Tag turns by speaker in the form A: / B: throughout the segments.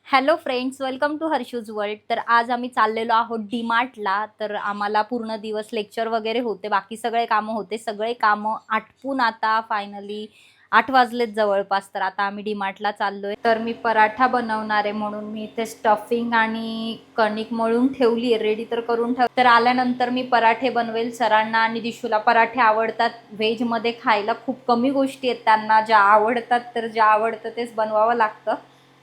A: Hello friends, welcome to Harshu's world. तर आज आम्ही चाललेलो आहोत डीमार्टला. तर आम्हाला पूर्ण दिवस लेक्चर वगैरे होते, बाकी सगळे कामं होते. सगळे कामं आटपून आता फायनली 8 वाजलेत जवळपास. तर आता आम्ही डीमार्टला चाललोय. तर मी पराठा बनवणार आहे, म्हणून मी इथे स्टफिंग आणि कणिक मळून ठेवली आहे, रेडी तर करून ठेव. तर आल्यानंतर मी पराठे बनवेल. सरांना आणि दिशूला पराठे आवडतात. व्हेजमध्ये खायला खूप कमी गोष्टी आहेत त्यांना ज्या आवडतात, तर ज्या आवडतं तेच बनवावं लागतं.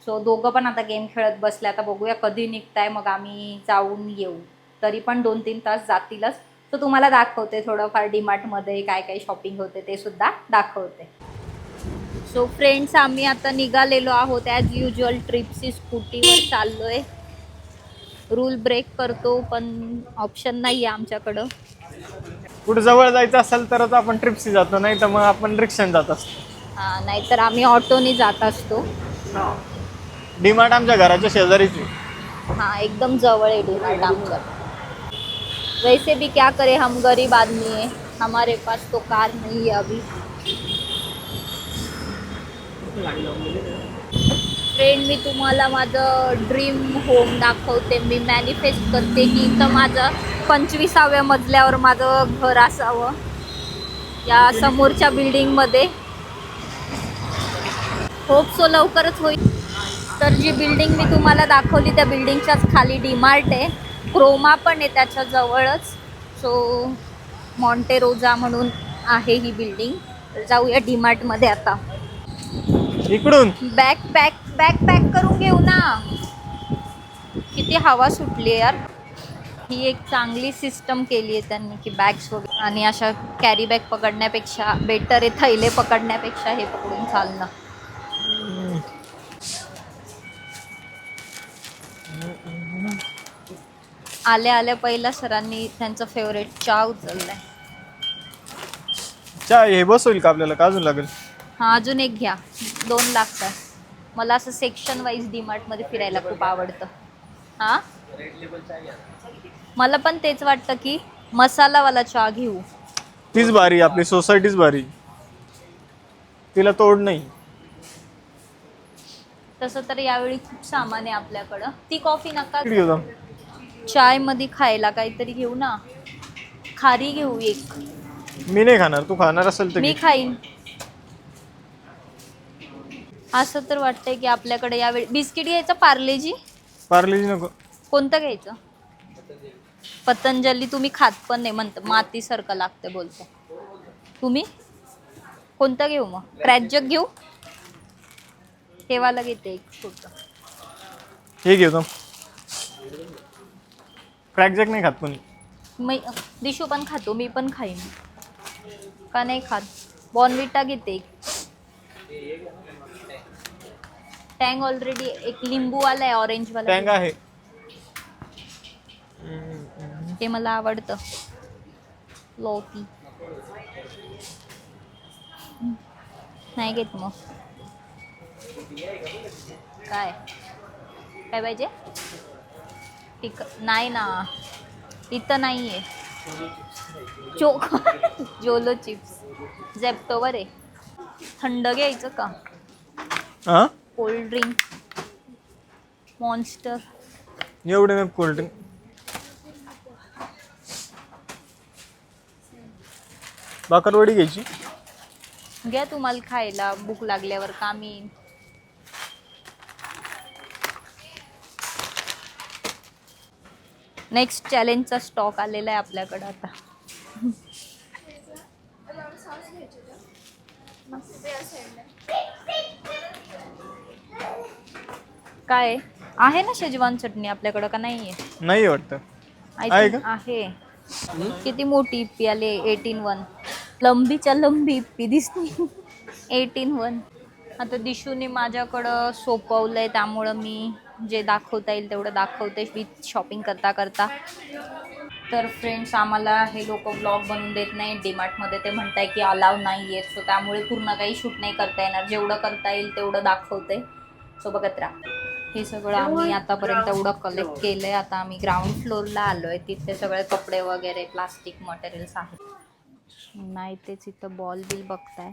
A: सो दोघं पण आता गेम खेळत बसले. आता बघूया कधी निघताय, मग आम्ही जाऊन येऊ. तरी पण 2-3 तास जातीलच. सो तुम्हाला दाखवते थोडंफार डीमार्टमध्ये काय काय शॉपिंग होते ते सुद्धा दाखवते. सो फ्रेंड्स, आम्ही आता निघालेलो आहोत. ॲज युजल ट्रिपची स्कूटीवर चाललोय. रूल ब्रेक करतो पण ऑप्शन नाही आहे आमच्याकडं.
B: कुठे जवळ जायचं असेल तरच आपण ट्रिपशी जातो, नाही तर मग आपण रिक्षाने जात असतो.
A: हां, नाहीतर आम्ही ऑटोने जात असतो.
B: डीमार्ट आमच्या घराच्या शेजारीच आहे.
A: हाँ, एकदम जवळ आहे डीमार्ट आमच्या. वैसे भी क्या करें, हम गरीब आदमी है, हमारे पास तो कार नहीं है अभी. फ्रेंड, मी तुम्हाला माझं ड्रीम होम दाखवते. मी मॅनिफेस्ट करते की इथं माझं 25व्या मजल्यावर माझं घर असावं, या समोरच्या बिल्डिंगमध्ये. होप सो लवकरच होईल. तर जी बिल्डिंग मी तुम्हाला दाखवली त्या बिल्डिंगच्याच खाली डीमार्ट आहे. क्रोमा पण आहे त्याच्या जवळच. सो मॉन्टेरोजा म्हणून आहे ही बिल्डिंग. तर जाऊया डीमार्टमध्ये आता.
B: इकडून
A: बॅग पॅक करून घेऊ ना. किती हवा सुटली यार. ही एक चांगली सिस्टम केली आहे त्यांनी की बॅग्स वगैरे, आणि अशा कॅरी बॅग पकडण्यापेक्षा बेटर आहे थैले पकडण्यापेक्षा हे पकडून चालणं. आल्या आल्या पहिला सरांनी त्यांचं फेवरेट चहा उचललाय.
B: चहा हे बस होईल का आपल्याला, का अजून लागेल?
A: हा, अजून एक घ्या. 2 लागतात. मला असं सेक्शन वाईज डीमार्टमध्ये फिरायला खूप आवडतं. हा, मला पण तेच वाटतं की मसालावाला चहा घेऊ.
B: तीच भारी, आपली सोसायटीच भारी, तिला तोड नाही.
A: तसं तर यावेळी खूप सामान आहे आपल्याकडं. ती कॉफी नका,
B: इकडे घेऊ जाऊ.
A: चाय मध्ये खायला काहीतरी घेऊ ना. खारी घेऊ एक.
B: मी नाही खाणार, तू खाणार असेल तर
A: मी
B: घे.
A: खाईन. असं तर वाटतंय की आपल्याकडे यावेळी बिस्किट घ्यायचं. पार्लेजी.
B: पार्लेजी नको.
A: कोणतं घ्यायचं? पतंजली तुम्ही खात पण नाही म्हणतं, मातीसारखं लागतं बोलतं. तुम्ही कोणतं घेऊ मग? क्रॅचजक घेऊ. हे वाला घेते एक छोटं.
B: हे घेऊ जाऊ. क्रॅकजॅक नाही खात पण.
A: मी दिशू पण खातो, मी पण खाईन. का नाही खात? बॉर्नविटा घेते एक. टँग ऑलरेडी एक लिंबूवाला आहे, ऑरेंजवाला.
B: टँग आहे.
A: ते मला आवडतं. लोटी नाही घेत मग. काय काय पाहिजे? ठीक नाही ना, इथं नाही आहे. जोलो चिप्स झेप्टोवर आहे. थंड घ्यायचं का?
B: हा,
A: कोल्ड ड्रिंक मॉन्स्टर.
B: एवढे नाही कोल्ड ड्रिंक. बाकरवडी घ्यायची.
A: घ्या, तुम्हाला खायला भूक लागल्यावर कामी येईन. नेक्स्ट चॅलेंजचा स्टॉक आलेला आहे आपल्याकडं आता. काय आहे ना, शेजवान चटणी आपल्याकडं का नाहीये?
B: नाही वाटतं.
A: आय
B: आहे
A: थिंक
B: का?
A: आहे. किती मोठी इप्पी आली, 18-1. लंबीच्या लंबी इप्पी दिसते. 18-1. आता दिशूने माझ्याकडं सोपवलंय, त्यामुळं मी जे दाखवता येईल तेवढं दाखवते विथ शॉपिंग करता करता. तर फ्रेंड्स, आम्हाला हे लोक ब्लॉग बनवून देत नाही डीमार्टमध्ये. ते म्हणताय की अलाव नाही आहेत. सो त्यामुळे पूर्ण काही शूट नाही करता येणार. जेवढं करता येईल तेवढं दाखवते. सो बघत राहा. हे सगळं आम्ही आतापर्यंत एवढं कलेक्ट केलंय. आता आम्ही ग्राउंड फ्लोअरला आलोय. तिथे सगळे कपडे वगैरे प्लास्टिक मटेरियल्स आहेत. नाही तेच इथं बॉल बिल बघताय.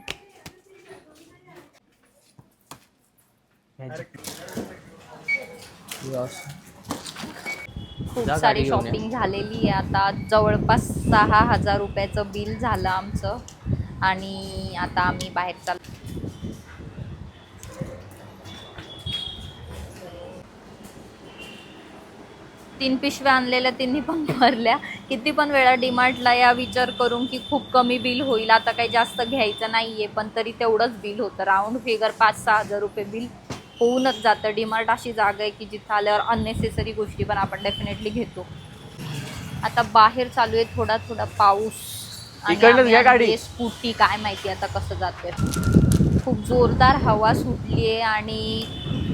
A: खूप
B: जा
A: सारी
B: गाडी घेऊन ये.
A: शॉपिंग झालेली आहे आता. जवळपास 6,000 रुपयाचं बिल झालं आमचं. आणि आता आम्ही बाहेर चाललो. 3 पिशव्या आणलेल्या, तिन्ही पण भरल्या. किती पण वेळा डीमार्टला या विचार करून की खूप कमी बिल होईल, आता काही जास्त घ्यायचं नाहीये, पण तरी तेवढंच बिल होतं. राऊंड फिगर 5-6 हजार रुपये बिल होऊनच जातं. डीमार्ट अशी जागा आहे की जिथं आल्यावर अननेसेसरी गोष्टी पण आपण डेफिनेटली घेतो. आता बाहेर चालू आहे थोडा थोडा पाऊस आणि
B: इकडनंच
A: आम्ही
B: घ्या गाडी.
A: आणलीये स्कूटी. काय माहिती आता कसं जातोय. खूप जोरदार हवा सुटली आहे आणि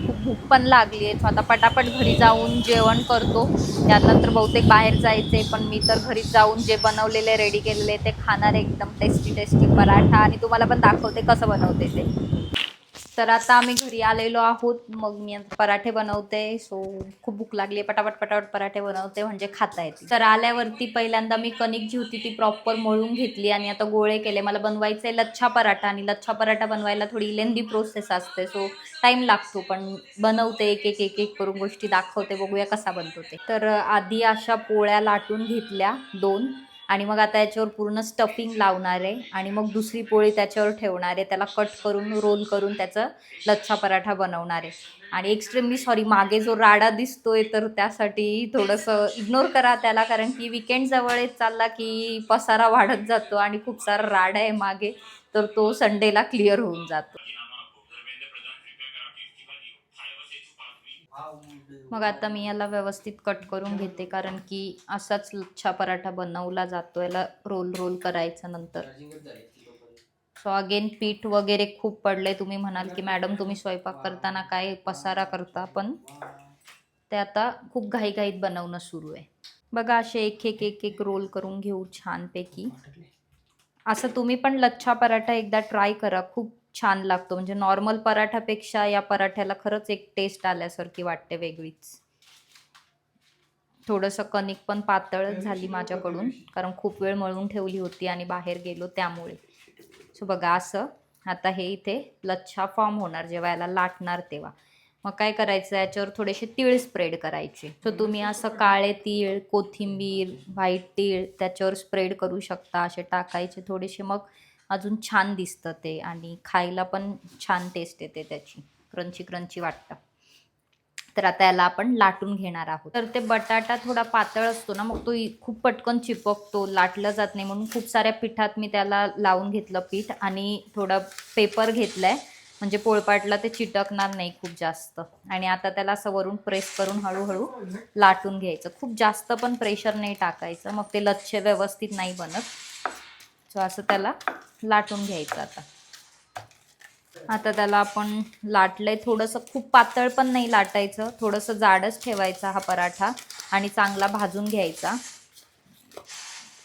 A: खूप भूक पण लागली आहे. आता पटापट घरी जाऊन जेवण करतो. त्यानंतर बहुतेक बाहेर जायचे, पण मी तर घरी जाऊन जे बनवलेले रेडी केलेले ते खाणार. एकदम टेस्टी टेस्टी पराठा, आणि तुम्हाला पण दाखवते कसं बनवते ते. तर आता आम्ही घरी आलेलो आहोत. मग मी आता पराठे बनवते. सो खूप भूक लागली आहे, पटापट पटापट पराठे बनवते म्हणजे खाता येते. तर आल्यावरती पहिल्यांदा मी कणिक जी होती ती प्रॉपर मळून घेतली आणि आता गोळे केले. मला बनवायचं आहे लच्छा पराठा, आणि लच्छा पराठा बनवायला थोडी लेंदी प्रोसेस असते, सो टाईम लागतो, पण बनवते एक एक एक एक करून गोष्टी दाखवते. बघूया कसा बनतो ते. तर आधी अशा पोळ्या लाटून घेतल्या 2, आणि मग आता याच्यावर पूर्ण स्टफिंग लावणार आहे आणि मग दुसरी पोळी त्याच्यावर ठेवणार आहे. त्याला कट करून रोल करून त्याचं लच्छा पराठा बनवणार आहे. आणि एक्स्ट्रीमली सॉरी, मागे जो राडा दिसतोय तर त्यासाठी थोडंसं इग्नोर करा त्याला, कारण की विकेंड जवळ येत चालला की पसारा वाढत जातो आणि खूप सारा राडा आहे मागे, तर तो संडेला क्लिअर होऊन जातो. मग आता मी याला व्यवस्थित कट करून घेते, कारण की असाच लच्छा पराठा बनवला जातो. याला रोल रोल करायचं नंतर. सो अगेन पीठ वगैरे खूप पडले. तुम्ही म्हणाल की मॅडम तुम्ही स्वयंपाक करताना काय पसारा करता, पण ते आता खूप घाईघाईत बनवणं सुरू आहे. बघा असे एक एक एक एक रोल करून घेऊ छानपैकी. असं तुम्ही पण लच्छा पराठा एकदा ट्राय करा, खूप छान लागतो. म्हणजे नॉर्मल पराठ्यापेक्षा या पराठ्याला खरंच एक टेस्ट आल्यासारखी वाटते, वेगळीच. थोडंसं कणिक पण पातळच झाली माझ्याकडून, कारण खूप वेळ मळून ठेवली होती आणि बाहेर गेलो त्यामुळे. सो बघा असं आता हे इथे लच्छा फॉर्म होणार जेव्हा याला लाटणार तेव्हा. मग काय करायचं, याच्यावर थोडेसे तीळ स्प्रेड करायचे. सो तुम्ही असं काळे तीळ, कोथिंबीर, व्हाईट तीळ त्याच्यावर स्प्रेड करू शकता. असे टाकायचे थोडेसे, मग अजून छान दिसतं ते आणि खायला पण छान टेस्ट येते त्याची, क्रंची क्रंची वाटतं. तर आता याला आपण लाटून घेणार आहोत. तर ते बटाटा थोडा पातळ असतो ना, मग तो खूप पटकन चिपकतो, लाटलं जात नाही, म्हणून खूप साऱ्या पिठात मी त्याला लावून घेतलं पीठ आणि थोडा पेपर घेतलाय, म्हणजे पोळपाटला ते चिटकणार नाही खूप जास्त. आणि आता त्याला असं वरून प्रेस करून हळूहळू लाटून घ्यायचं. खूप जास्त पण प्रेशर नाही टाकायचं, मग ते लच्छे व्यवस्थित नाही बनत. सो असं त्याला लाटून घ्यायचं. आता त्याला आपण लाटलंय थोडंसं, खूप पातळ पण नाही लाटायचं, थोडंसं जाडच ठेवायचा हा पराठा आणि चांगला भाजून घ्यायचा.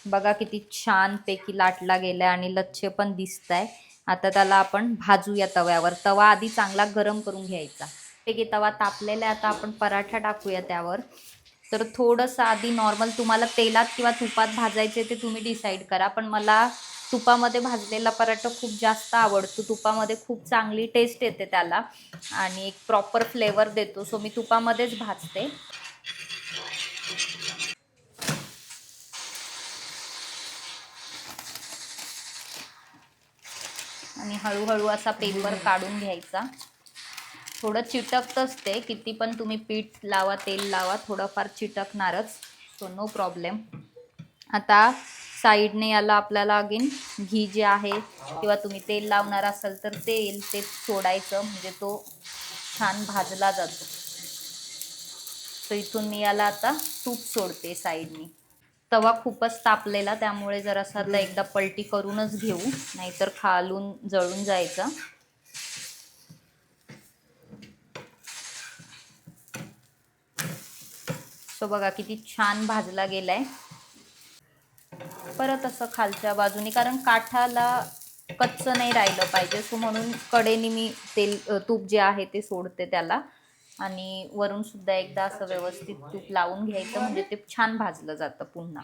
A: बघा किती छान पैकी लाटला गेलाय आणि लच्छे पण दिसताय. आता त्याला आपण भाजूया तव्यावर. तवा आधी चांगला गरम करून घ्यायचा. पैकी तवा तापलेला आहे, आता आपण पराठा टाकूया त्यावर. तर थोडंसं आधी नॉर्मल तुम्हाला तेलात किंवा तुपात भाजायचे ते तुम्ही डिसाईड करा, पण मला तुपामध्ये भाजलेला पराठा खूप जास्त आवडतो. तुपामध्ये खूप चांगली टेस्ट येते त्याला आणि एक प्रॉपर फ्लेवर देतो. सो मी तुपामध्येच भाजते. आणि हळूहळू असा पेपर काढून घ्यायचा. थोडं चिटकतंच ते, किती पण तुम्ही पीठ लावा, तेल लावा, थोडंफार चिटकणारच. So no problem. आता साईडने याला आपल्याला अगेन घी जे आहे, किंवा तुम्ही तेल लावणार असाल तर तेल ते सोडायचं, म्हणजे तो छान भाजला जातो. सो इथून मी याला आता तूप सोडते साईडने. तवा खूपच तापलेला, त्यामुळे जरासा आता एकदा पलटी करूनच घेऊ, नाहीतर खालून जळून जायचा. सो बघा किती छान भाजला गेलाय. परत असं खालच्या बाजूने, कारण काठाला कच्चं नाही राहिलं पाहिजे, सो म्हणून कडेने मी तूप जे आहे ते सोडते त्याला, आणि वरून सुद्धा एकदा असं व्यवस्थित तूप लावून घ्यायचं, म्हणजे ते छान भाजलं जातं पुन्हा.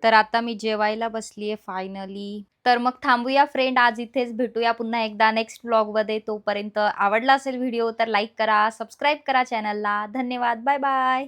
A: तर आता मी जेवायला बसलीये फायनली. तर मग थांबूया फ्रेंड, आज इथेच भेटूया पुन्हा एकदा नेक्स्ट व्लॉगमध्ये. तोपर्यंत आवडला असेल व्हिडिओ तर लाईक करा, सबस्क्राईब करा चॅनलला. धन्यवाद. Bye bye.